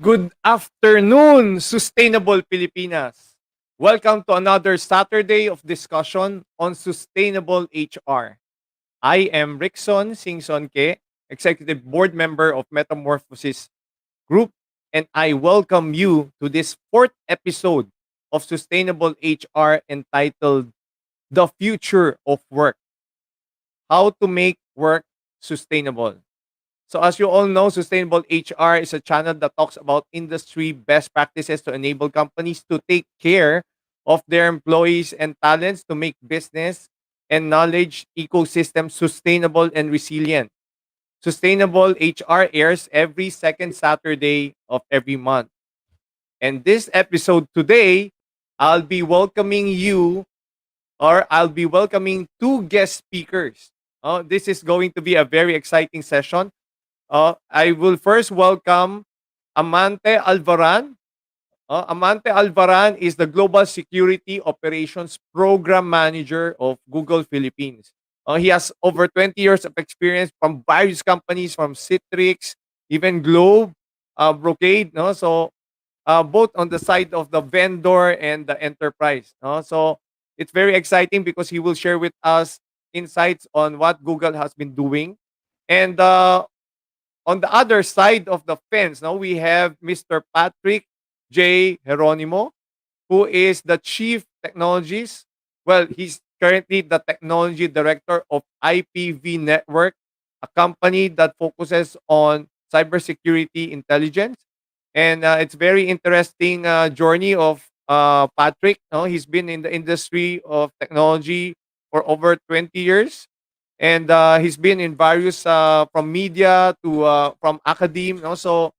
Good afternoon, Sustainable Pilipinas. Welcome to another Saturday of discussion on sustainable HR. I am Ricson Ke, Executive Board Member of Metamorphosis Group, and I welcome you to this fourth episode of Sustainable HR entitled The Future of Work: How to Make Work Sustainable. So as you all know, Sustainable HR is a channel that talks about industry best practices to enable companies to take care of their employees and talents to make business and knowledge ecosystem sustainable and resilient. Sustainable HR airs every second Saturday of every month. And this episode today, I'll be welcoming you I'll be welcoming two guest speakers. This is going to be a very exciting session. I will first welcome Amante Alvaran. Amante Alvaran is the Global Security Operations Program Manager of Google Philippines. He has over 20 years of experience from various companies, from Citrix, even Globe, Brocade. No? So both on the side of the vendor and the enterprise. So it's very exciting because he will share with us insights on what Google has been doing. And on the other side of the fence, now we have Mr. Patrick J. Geronimo, who is the Chief Technologist. Well, he's currently the Technology Director of IPV Network, a company that focuses on cybersecurity intelligence. And it's very interesting journey of Patrick. He's been in the industry of technology for over 20 years, and he's been in various from media to from academe. Also,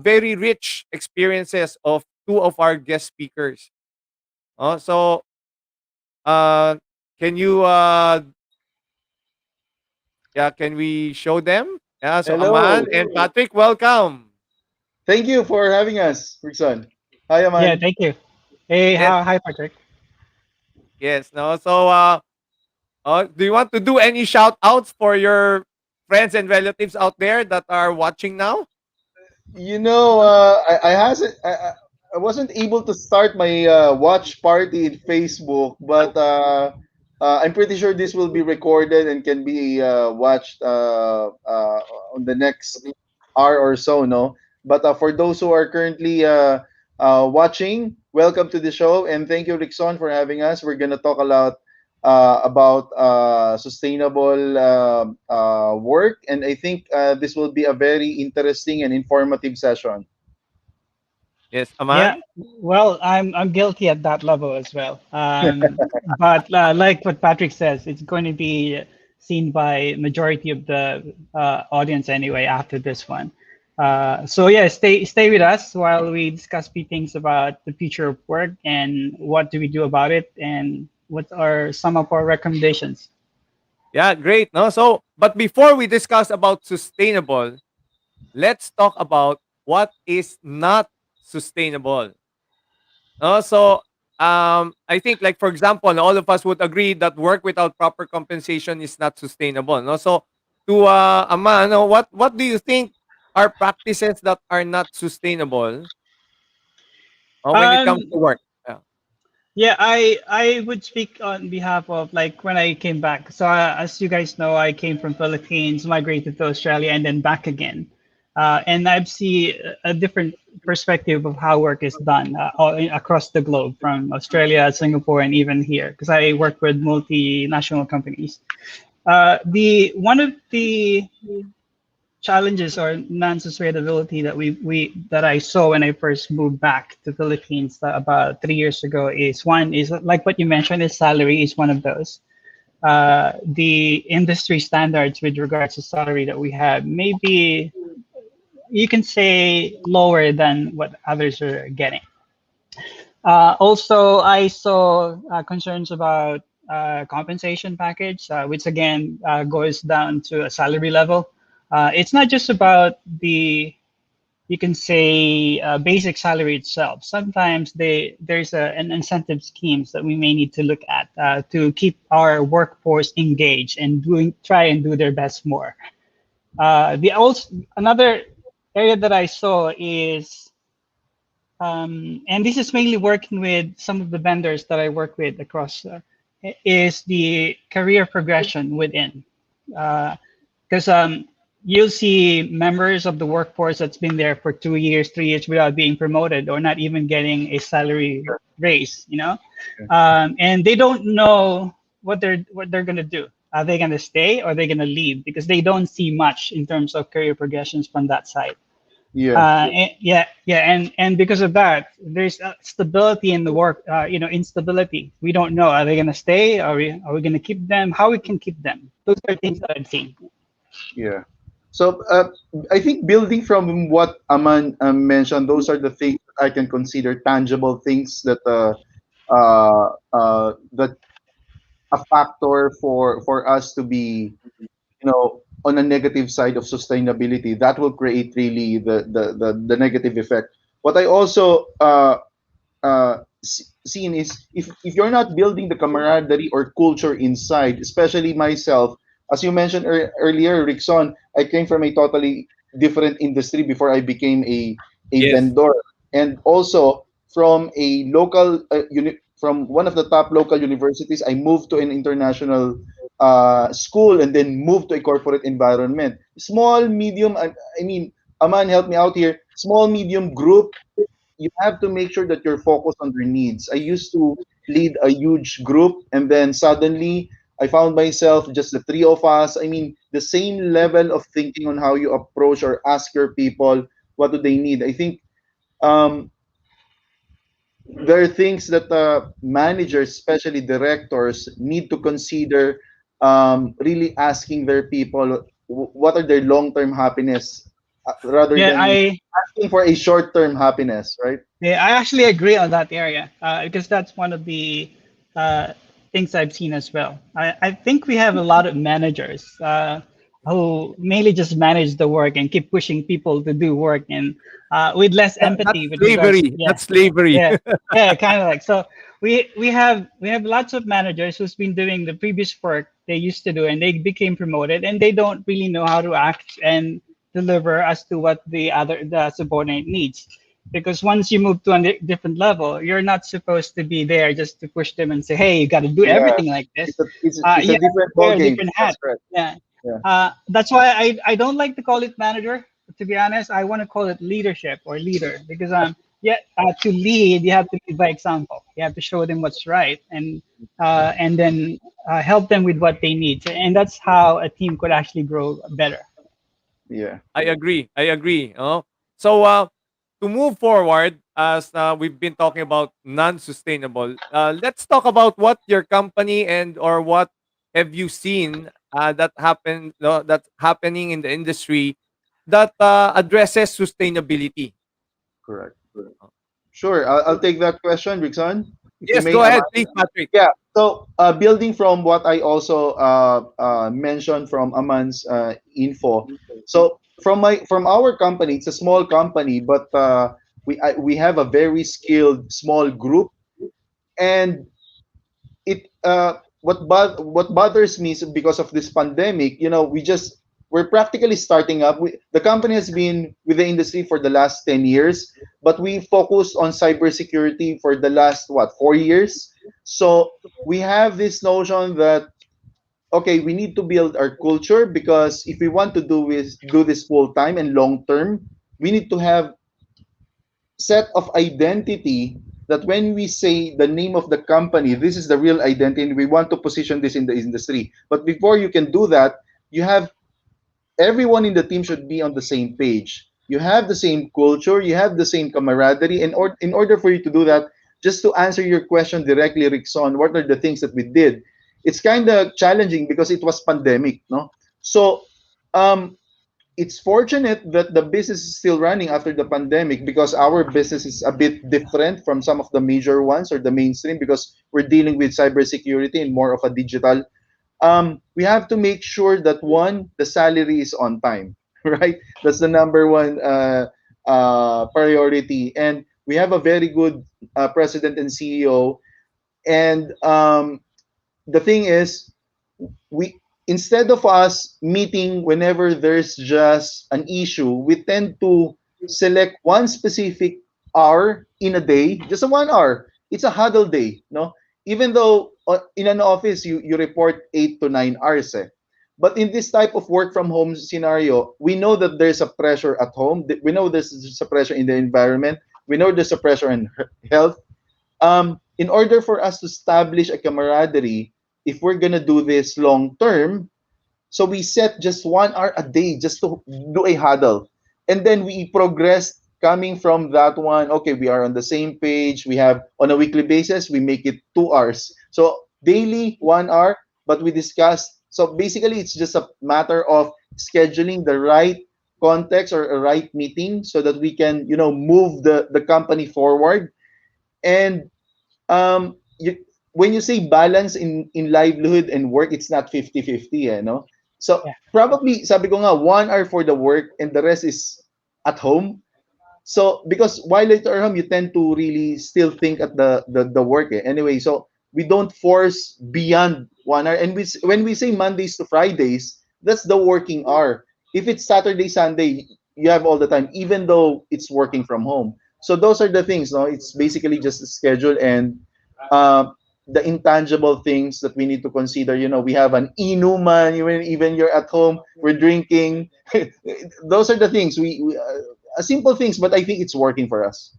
very rich experiences of two of our guest speakers. So, uh, can you yeah, can we show them? Yeah, so Aman Hello. and Patrick, welcome. Thank you for having us, Ricson. Hi, Yeah, Aman. thank you. Hey, Yes, hi, Patrick. yes. No, so do you want to do any shout outs for your friends and relatives out there that are watching now? I wasn't able to start my watch party in Facebook, but I'm pretty sure this will be recorded and can be watched on the next hour or so. No, but for those who are currently watching, welcome to the show, and thank you, Rickson, for having us. We're gonna talk a lot about sustainable work, and I think this will be a very interesting and informative session. Yes, Yeah, Aman. well, I'm guilty at that level as well. But like what Patrick says, it's going to be seen by majority of the audience anyway after this one. So yeah, stay with us while we discuss few things about the future of work and what do we do about it and what are some of our recommendations. Yeah, great. No, so but before we discuss about sustainable, let's talk about what is not sustainable. So I think, like for example, all of us would agree that work without proper compensation is not sustainable. No, so to Ama, no, what do you think are practices that are not sustainable when it comes Um, to work? Yeah. Yeah, I would speak on behalf of like when I came back. So as you guys know, I came from Philippines, migrated to Australia, and then back again. And I've seen a different perspective of how work is done across the globe, from Australia, Singapore, and even here, because I work with multinational companies. The one of the challenges or non-sustainability that I saw when I first moved back to Philippines about 3 years ago is one is like what you mentioned is salary is one of those. The industry standards with regards to salary that we have maybe you can say lower than what others are getting. Also, I saw concerns about compensation package, which again goes down to a salary level. It's not just about the you can say basic salary itself. Sometimes there's an incentive schemes that we may need to look at to keep our workforce engaged and try and do their best more. The also another area that I saw is, and this is mainly working with some of the vendors that I work with across, is the career progression within. Because you'll see members of the workforce that's been there for 2 years, 3 years without being promoted or not even getting a salary raise, and they don't know what they're gonna do. Are they gonna stay or are they gonna leave? Because they don't see much in terms of career progressions from that side. Yeah, And because of that, there's stability in the work. Instability. We don't know. Are they gonna stay? Are we gonna keep them? How we can keep them? Those are things that I've seen. yeah. So I think building from what Aman mentioned, those are the things that I can consider tangible things that that a factor for us to be, on a negative side of sustainability that will create really the negative effect. What I also seen is, if you're not building the camaraderie or culture inside, especially myself, as you mentioned earlier, Rickson, I came from a totally different industry before I became a Yes. vendor, and also from a local from one of the top local universities, I moved to an international school and then moved to a corporate environment. Small, medium, I mean, Aman, help me out here. Small, medium group, you have to make sure that you're focused on their needs. I used to lead a huge group, and then suddenly I found myself just the three of us. I mean, the same level of thinking on how you approach or ask your people what do they need. I think um, there are things that managers, especially directors, need to consider, really asking their people what are their long-term happiness, rather Yeah, than I asking for a short-term happiness, right? Yeah, I actually agree on that area because that's one of the uh, things I've seen as well. I think we have a lot of managers who mainly just manage the work and keep pushing people to do work and with less That's empathy with regards. slavery. Yeah, That's slavery. yeah, yeah, kind of like so. We have lots of managers who's been doing the previous work they used to do and they became promoted and they don't really know how to act and deliver as to what the subordinate needs, because once you move to a different level, you're not supposed to be there just to push them and say, "Hey, you got to do Yeah, everything like this." it's a Yeah, different ball wear a game. different That's hat. correct. Yeah, Yeah, that's why I don't like to call it manager. To be honest, I want to call it leadership or leader because yeah, to lead you have to lead by example. You have to show them what's right and then help them with what they need, and that's how a team could actually grow better. yeah. I agree. I agree. So to move forward, as we've been talking about non-sustainable, let's talk about what your company and or what have you seen that's happening in the industry that addresses sustainability. Correct. Sure, I'll take that question, Rickson, if you Yes, may. go ahead, please, Patrick. Yeah. So, building from what I also mentioned from Aman's info. So, from our company, it's a small company, but we have a very skilled small group, and what bothers me is because of this pandemic, we're practically starting up. The company has been with the industry for the last 10 years, but we focused on cybersecurity for the last, what, 4 years. So we have this notion that, okay, we need to build our culture, because if we want to do this full time and long term, we need to have set of identity, that when we say the name of the company, this is the real identity, and we want to position this in the industry. But before you can do that, you have everyone in the team should be on the same page. You have the same culture, you have the same camaraderie. And in order for you to do that, just to answer your question directly, Rickson, what are the things that we did? It's kind of challenging because it was pandemic, no? So um, it's fortunate that the business is still running after the pandemic, because our business is a bit different from some of the major ones or the mainstream, because we're dealing with cybersecurity and more of a digital. We have to make sure that, one, the salary is on time, right? That's the number one priority. And we have a very good president and CEO. And the thing is, we instead of us meeting whenever there's just an issue, we tend to select one specific hour in a day, just a 1 hour. It's a huddle day, no? Even though in an office you report 8 to 9 hours, eh. But in this type of work from home scenario, we know that there's a pressure at home. We know there's a pressure in the environment. We know there's a pressure in health. In order for us to establish a camaraderie, if we're gonna do this long term, so we set just 1 hour a day just to do a huddle. And then we progress coming from that one. Okay, we are on the same page. We have on a weekly basis, we make it 2 hours. So daily 1 hour, but we discuss. So basically, it's just a matter of scheduling the right context or a right meeting so that we can, move the company forward. And when you say balance in livelihood and work, it's not 50-50, no? So Yeah. probably sabi ko nga 1 hour for the work and the rest is at home. So because while later home, you tend to really still think at the work, eh. Anyway, so we don't force beyond 1 hour. And when we say Mondays to Fridays, that's the working hour. If it's Saturday, Sunday, you have all the time, even though it's working from home. So those are the things, no? It's basically just a schedule and uh, the intangible things that we need to consider. We have an inuman, even you're at home, we're drinking. Those are the things simple things, but I think it's working for us.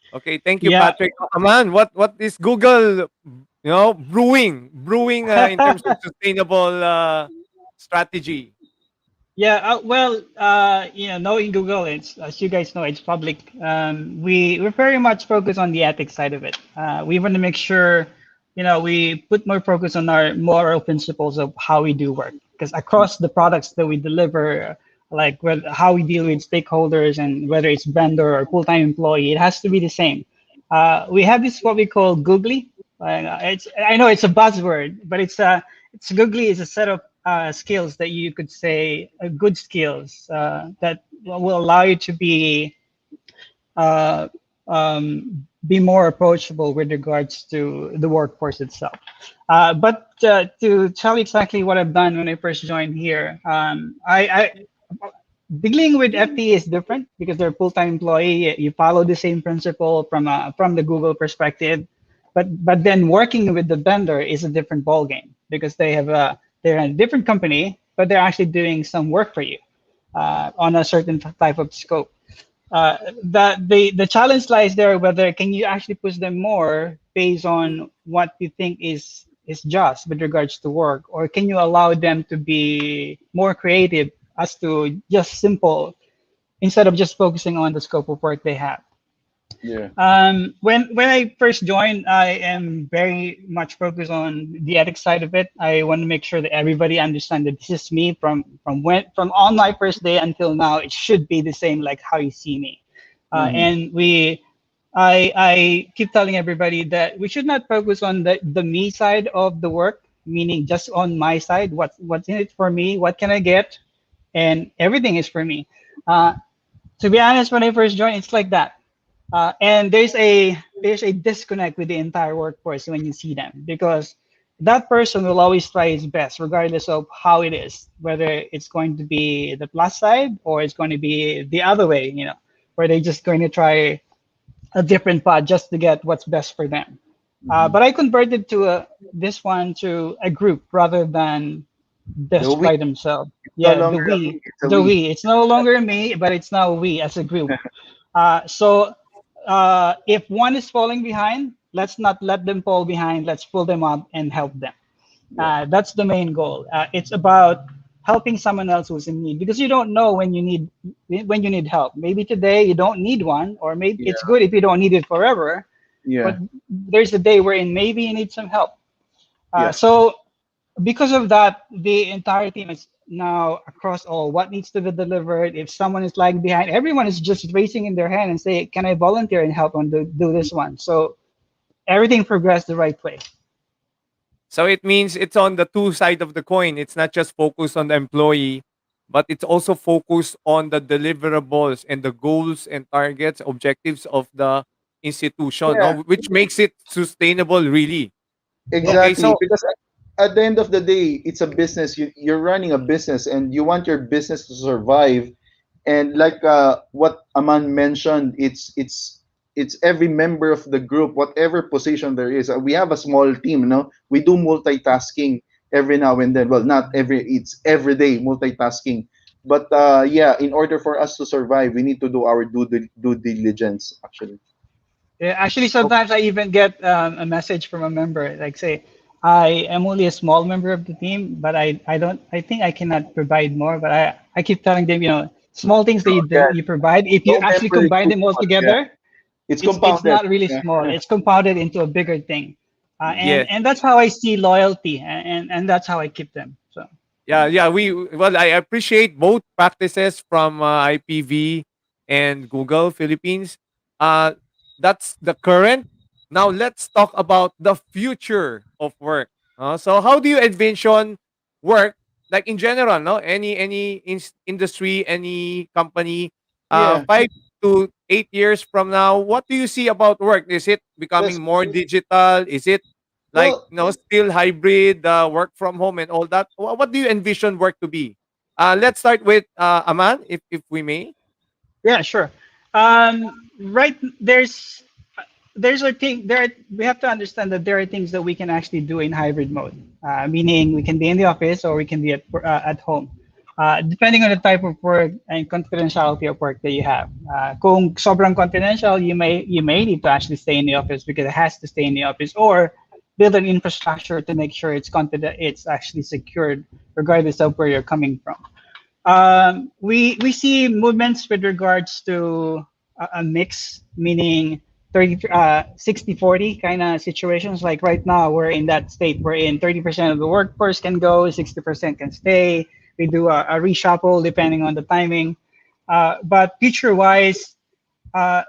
Okay, thank you, Yeah. Patrick. Aman, what is Google, brewing in terms of sustainable strategy? Yeah, well, knowing Google, it's as you guys know, it's public. We're very much focused on the ethics side of it. We want to make sure, we put more focus on our moral principles of how we do work. Because across the products that we deliver, like how we deal with stakeholders and whether it's vendor or full-time employee, it has to be the same. We have this what we call googly. I know it's a buzzword, but it's googly is a set of skills that you could say good skills that will allow you to uh, be more approachable with regards to the workforce itself. But to tell you exactly what I've done when I first joined here, I dealing with FTE is different because they're a full-time employee. You follow the same principle from the Google perspective, but then working with the vendor is a different ballgame because they're a different company, but they're actually doing some work for you on a certain type of scope. The challenge lies there whether can you actually push them more based on what you think is just with regards to work, or can you allow them to be more creative as to just simple instead of just focusing on the scope of work they have. Yeah. When I first joined, I am very much focused on the ethics side of it. I want to make sure that everybody understands that this is me from on my first day until now. It should be the same like how you see me, Mhm. and I keep telling everybody that we should not focus on the me side of the work, meaning just on my side. What's in it for me? What can I get? And everything is for me. Uh, to be honest, when I first joined, it's like that. And there's a disconnect with the entire workforce when you see them because that person will always try his best regardless of how it is, whether it's going to be the plus side or it's going to be the other way, where they're just going to try a different path just to get what's best for them. Mhm. But I converted this one to a group rather than The this we, by themselves. it's no Yeah, longer a we, it's a the we. we. It's no longer me, but it's now we as a group. So if one is falling behind, let's not let them fall behind. Let's pull them up and help them. Yeah. That's the main goal. It's about helping someone else who's in need because you don't know when you need help. Maybe today you don't need one, or maybe Yeah. it's good if you don't need it forever. But Yeah. there's a day wherein maybe you need some help. Yeah. So because of that, the entire team is now across all what needs to be delivered. If someone is lagging behind, everyone is just raising in their hand and say, "Can I volunteer and help on do this one?" So everything progressed the right way. So it means it's on the two side of the coin. It's not just focused on the employee, but it's also focused on the deliverables and the goals and targets, objectives of the institution, Yeah. no? Which makes it sustainable, really. Yeah. Okay, Exactly. so Because at the end of the day, it's a business. You're running a business, and you want your business to survive. And like what Aman mentioned, it's every member of the group, whatever position there is. We have a small team, no? We do multitasking every now and then. Well, not every. It's every day multitasking. But yeah, in order for us to survive, we need to do our due diligence. Actually, Yeah, actually, sometimes I even get a message from a member like say, I am only a small member of the team, but I don't I think I cannot provide more. But I keep telling them, small things that yeah, you provide, if you no actually member is combine too them all small. Yeah, together, it's it's compounded. not really Yeah, small. It's compounded into a bigger thing, and Yes. and that's how I see loyalty, and that's how I keep them. So Yeah, yeah. I appreciate both practices from IPV and Google Philippines. Uh, that's the current. Now let's talk about the future of work. So how do you envision work, like in general? No, any industry, any company. yeah. 5 to 8 years from now, what do you see about work? Is it becoming That's more digital? Is it like well. still hybrid, work from home and all that? What do you envision work to be? Let's start with Aman, if we may. yeah, sure. Right, there's a thing there. We have to understand that there are things that we can actually do in hybrid mode, meaning we can be in the office or we can be at home, depending on the type of work and confidentiality of work that you have. Kung sobrang confidential, you may need to actually stay in the office because it has to stay in the office, or build an infrastructure to make sure it's actually secured, regardless of where you're coming from. We see movements with regards to a mix, meaning 60-40 kind of situations. Like right now, we're in that state. We're in 30% of the workforce can go, 60% can stay. We do a reshuffle depending on the timing. But future-wise, uh,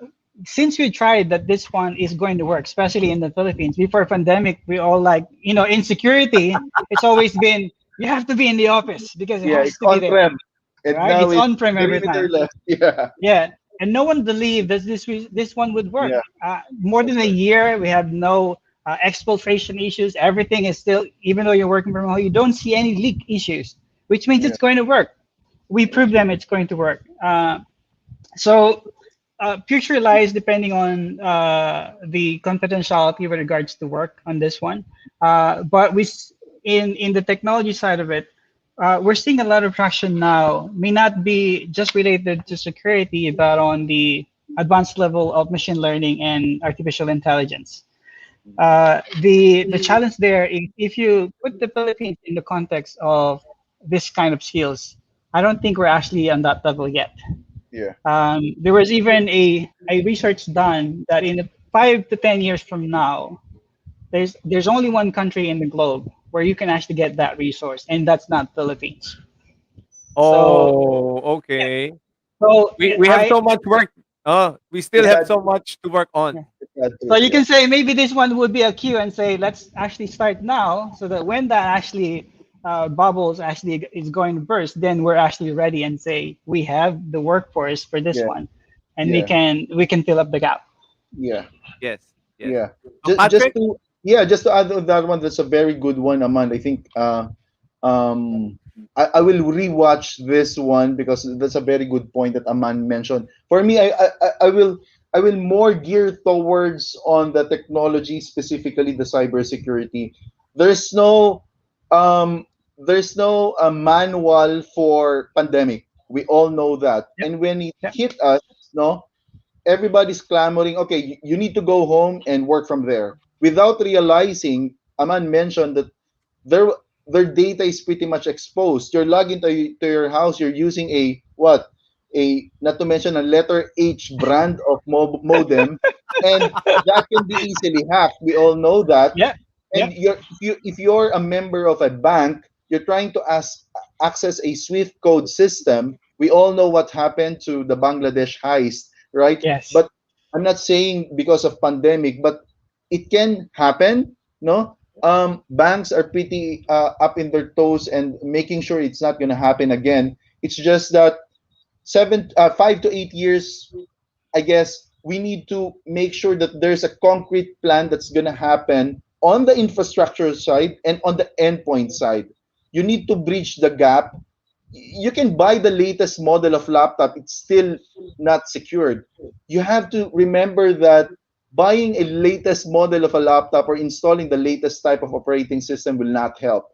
since we tried that this one is going to work, especially in the Philippines, before pandemic, we all like, insecurity. It's always been, you have to be in the office because it Yeah, has it's to be there, on-prem, and right? now It's it's on-prem every perimeter time. left. Yeah, Yeah, and no one believed that this one would work. yeah, More that's than a right. year, we have no exfiltration issues. Everything is still, even though you're working from home, you don't see any leak issues, which means Yeah, it's going to work. We proved them it's going to work. So future lies depending on the confidentiality with regards to work on this one. But in the technology side of it, we're seeing a lot of traction now. May not be just related to security, but on the advanced level of machine learning and artificial intelligence. The challenge there, if you put the Philippines in the context of this kind of skills, I don't think we're actually on that level yet. yeah, There was even a research done that in 5 to 10 years from now, there's only one country in the globe where you can actually get that resource, and that's not Philippines. So Oh, yeah, okay. so We have I so much work. We to still have add, so much to work on. yeah. to add to So it. you Yeah, can say maybe this one would be a cue and say let's actually start now, so that when that actually bubbles actually is going to burst, then we're actually ready and say we have the workforce for this yeah, one, and we yeah, can fill up the gap. yeah, Yes, yes. yeah. Just Patrick. to just to add on that one, that's a very good one, Aman. I think um I will rewatch this one because that's a very good point that Aman mentioned. For me, I will more gear towards on the technology, specifically the cybersecurity. There's no um there's no manual for pandemic. We all know that, Yep. and when it Yep. hit us, no, everybody's clamoring, okay, you need to go home and work from there without realizing. Aman mentioned that their their data is pretty much exposed. You're logging to your house, you're using a what? A, not to mention, a letter H brand of modem, and that can be easily hacked. We all know that. Yep. And Yep. if you're a member of a bank, you're trying to access a Swift code system. We all know what happened to the Bangladesh heist, right? Yes. But I'm not saying because of pandemic, but it can happen. No, banks are pretty up in their toes and making sure it's not going to happen again. It's just that 5 to 8 years, I guess we need to make sure that there's a concrete plan that's going to happen on the infrastructure side and on the endpoint side. You need to bridge the gap. You can buy the latest model of laptop, it's still not secured. You have to remember that buying a latest model of a laptop or installing the latest type of operating system will not help.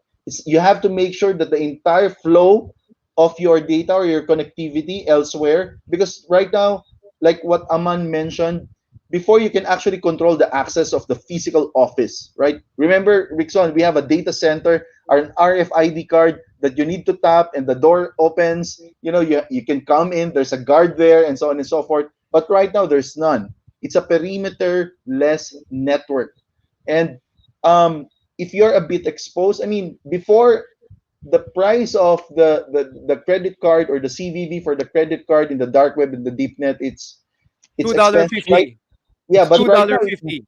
You have to make sure that the entire flow of your data or your connectivity elsewhere, because right now, like what Aman mentioned, before you can actually control the access of the physical office, right? Remember, Ricson, we have a data center or an RFID card that you need to tap and the door opens. You can come in, there's a guard there, and so on and so forth. But right now, there's none. It's a perimeter less network. And if you're a bit exposed, I mean, before, the price of the credit card or the CVV for the credit card in the dark web and the deep net, it's Two dollar expensive, right? fifty. Yeah, It's but two right dollar now, fifty.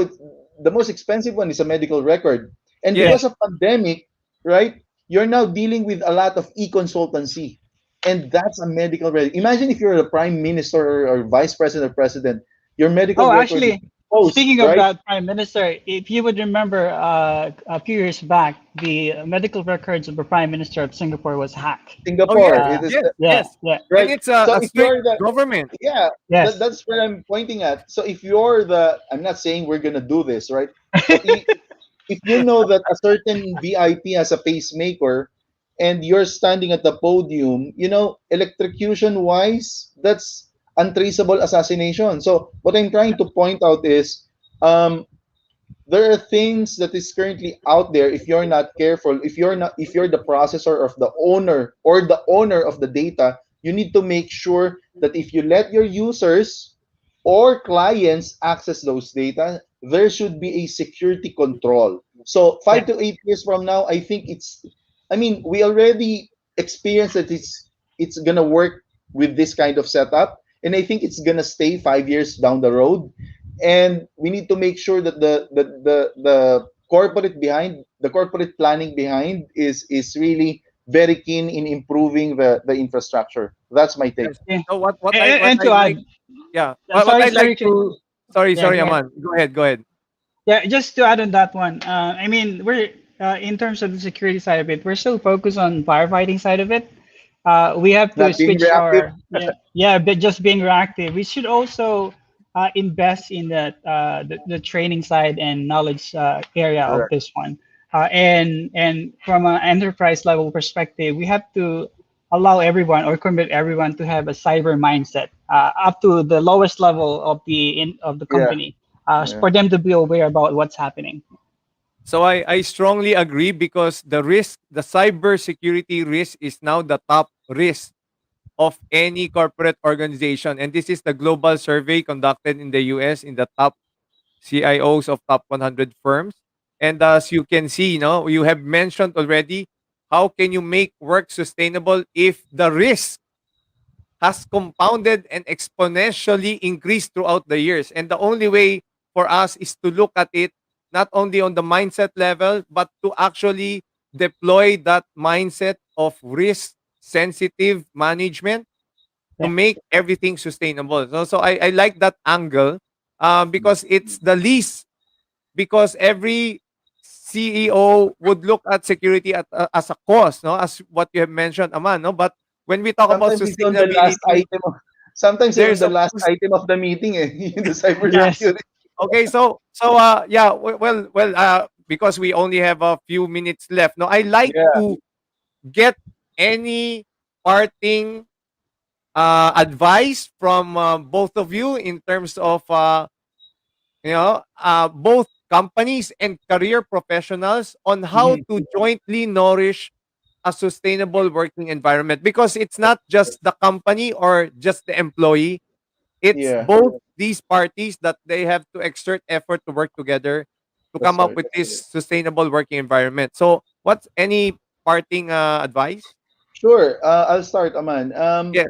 it's the most expensive one is a medical record. And Yeah. because Yes. of pandemic, right, you're now dealing with a lot of e-consultancy. And that's a medical record. Imagine if you're a prime minister or vice president or president, your medical Oh, record is actually, exposed, speaking of right? that, Prime Minister, if you would remember, a few years back, the medical records of the Prime Minister of Singapore was hacked. Oh yes, Singapore, it Uh, is yes, yeah, yes. yeah, And right. it's So a if strict you're the government. yeah, yes. that's where I'm pointing at. So if you're the, I'm not saying we're gonna do this, right? But if you know that a certain VIP has a pacemaker and you're standing at the podium, electrocution wise, that's untraceable assassination. So what I'm trying to point out is, um, there are things that is currently out there. If you're not careful, if you're the processor of the owner or the owner of the data, you need to make sure that if you let your users or clients access those data, there should be a security control. So Yeah, 5 to 8 years from now, I think I mean, we already experienced that it's gonna work with this kind of setup, and I think it's gonna stay 5 years down the road. And we need to make sure that the corporate planning behind is really very keen in improving the infrastructure. That's my take. Yes. yeah. So what And I to like, add, yeah. What sorry, I like sorry, to, sorry, yeah, sorry, go ahead. Aman. Go ahead, go ahead. Yeah, just to add on that one, I mean, we're in terms of the security side of it, we're still focused on firefighting side of it. We have to Not being switch reactive. our yeah, but just being reactive. We should also invest in the training side and knowledge area of Correct. this one. And from an enterprise level perspective, we have to allow everyone or commit everyone to have a cyber mindset up to the lowest level of the Yeah. company Yeah. for them to be aware about what's happening. So I strongly agree because the cybersecurity risk is now the top risk of any corporate organization. And this is the global survey conducted in the US in the top CIOs of top 100 firms. And as you can see, you have mentioned already, how can you make work sustainable if the risk has compounded and exponentially increased throughout the years? And the only way for us is to look at it not only on the mindset level, but to actually deploy that mindset of risk sensitive management to Yeah, make everything sustainable. So I like that angle because it's the least, because every CEO would look at security as a cost, no, as what you have mentioned, Aman, no. But when we talk about Sometimes it's on the last sustainability, item. Sometimes it's on there's the of last course, item of the meeting, in the yes, cybersecurity. okay. So yeah, because we only have a few minutes left. No, I like Yeah. to get any parting advice from both of you in terms of both companies and career professionals on how mhm, to jointly nourish a sustainable working environment, because it's not just the company or just the employee, it's Yeah. both these parties that they have to exert effort to work together to That's come up right. with this sustainable working environment. So what's any parting advice? Sure. I'll start, Aman. Yes.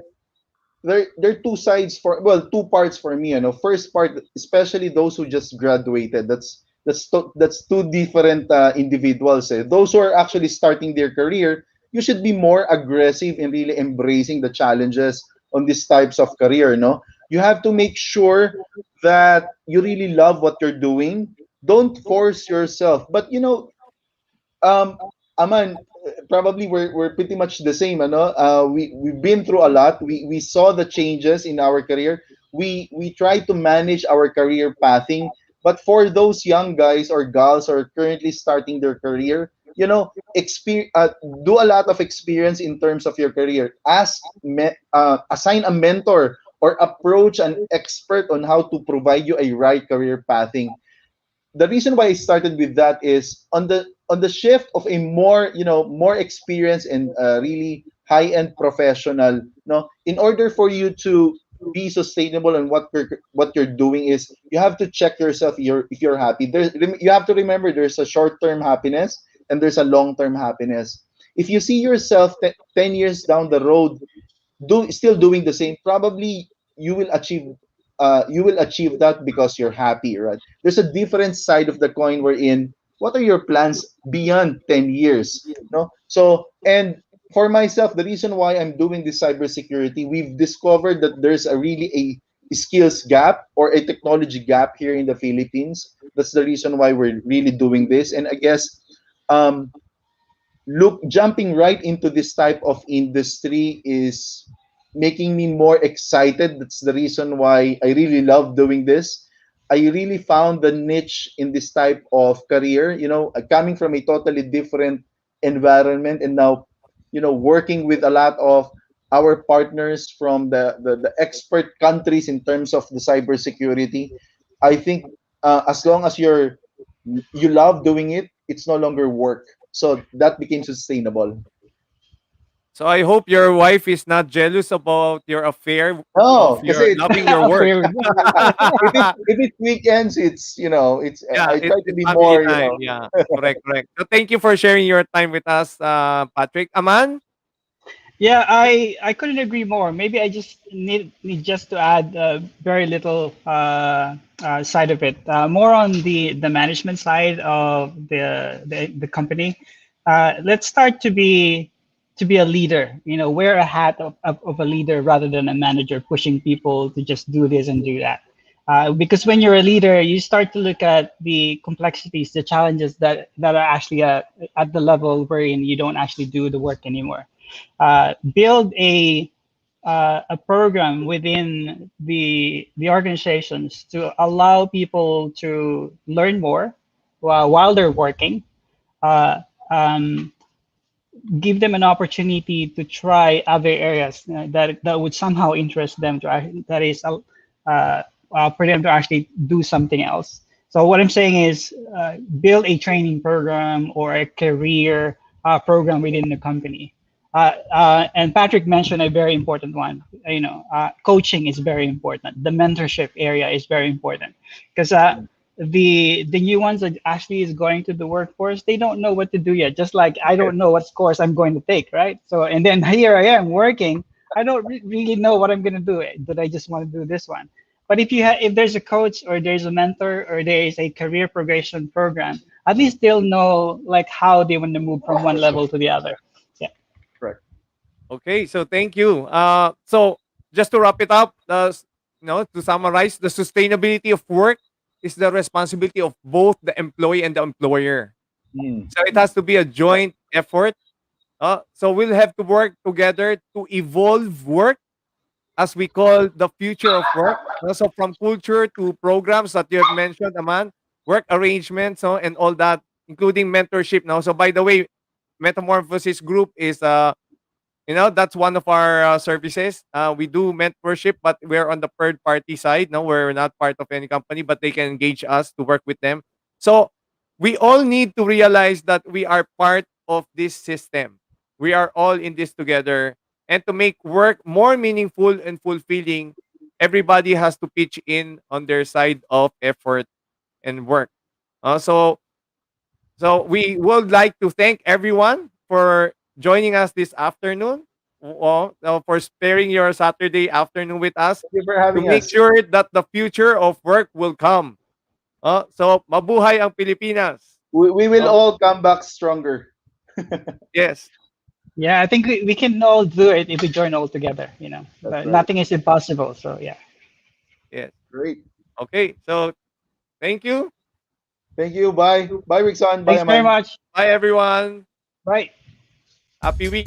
There are two sides for, well, two parts for me. First part, especially those who just graduated. That's two different individuals. Those who are actually starting their career, you should be more aggressive in really embracing the challenges on these types of career. No, you have to make sure that you really love what you're doing. don't force yourself. But um, Aman, probably we're pretty much the same, ano? We've been through a lot. We saw the changes in our career. We try to manage our career pathing. But for those young guys or gals who are currently starting their career, do a lot of experience in terms of your career. Assign a mentor or approach an expert on how to provide you a right career pathing. The reason why I started with that is on the shift of a more experienced and really high end professional. In order for you to be sustainable, and what you're doing is you have to check yourself, if you're happy. You have to remember there's a short term happiness and there's a long term happiness. If you see yourself 10 years down the road still doing the same, probably you will achieve that because you're happy, right? There's a different side of the coin wherein what are your plans beyond 10 years, no? So, and for myself, the reason why I'm doing this cybersecurity, we've discovered that there's a really a skills gap or a technology gap here in the Philippines. That's the reason why we're really doing this. And I guess um look jumping right into this type of industry is making me more excited. That's the reason why I really love doing this. I really found the niche in this type of career, coming from a totally different environment, and now working with a lot of our partners from the expert countries in terms of the cybersecurity. I think as long as you love doing it, it's no longer work. So that became sustainable. So I hope your wife is not jealous about your affair of No, your kasi loving your work. Fair. if it's weekends, it's Yeah, I try to it's be family more, time. Yeah, correct, correct. So thank you for sharing your time with us, Patrick. Aman? Yeah, I couldn't agree more. Maybe I just need just to add very little side of it. More on the management side of the company. Let's start to be a leader. Wear a hat of a leader rather than a manager pushing people to just do this and do that. Because when you're a leader, you start to look at the complexities, the challenges that are actually at the level wherein you don't actually do the work anymore. Build a program within the organizations to allow people to learn more while they're working. Uh, um, Give them an opportunity to try other areas that would somehow interest them that is for them to actually do something else. So what I'm saying is build a training program or a career program within the company. And Patrick mentioned a very important one. Coaching is very important. The mentorship area is very important because the new ones that actually is going to the workforce, they don't know what to do yet. Just like I don't know what course I'm going to take, right? So and then here I am working. I don't really know what I'm going to do. But I just want to do this one. But if there's a coach or there's a mentor or there is a career progression program, at least they'll know like how they want to move from one level to the other. Yeah. Correct. Okay, so thank you. So just to wrap it up, to summarize, the sustainability of work is the responsibility of both the employee and the employer. Mm. So it has to be a joint effort. So we'll have to work together to evolve work as we call the future of work. So from culture to programs that you have mentioned, Aman, work arrangements, and all that, including mentorship now. So by the way, Metamorphosis Group is that's one of our services. We do mentorship, but we're on the third party side. No, we're not part of any company, but they can engage us to work with them. So we all need to realize that we are part of this system. We are all in this together. And to make work more meaningful and fulfilling, everybody has to pitch in on their side of effort and work. So we would like to thank everyone for joining us this afternoon, for sparing your Saturday afternoon with us Thank you for to having make us. sure that the future of work will come. So mabuhay ang Pilipinas. We will Uh, all come back stronger. yes, Yeah, I think we can all do it if we join all together, That's but right. nothing is impossible. So yeah. yes. Great. Okay, so thank you. Thank you. Bye. Bye, Ricson. Bye, Thanks very Aman. much. Bye, everyone. Bye. Happy week.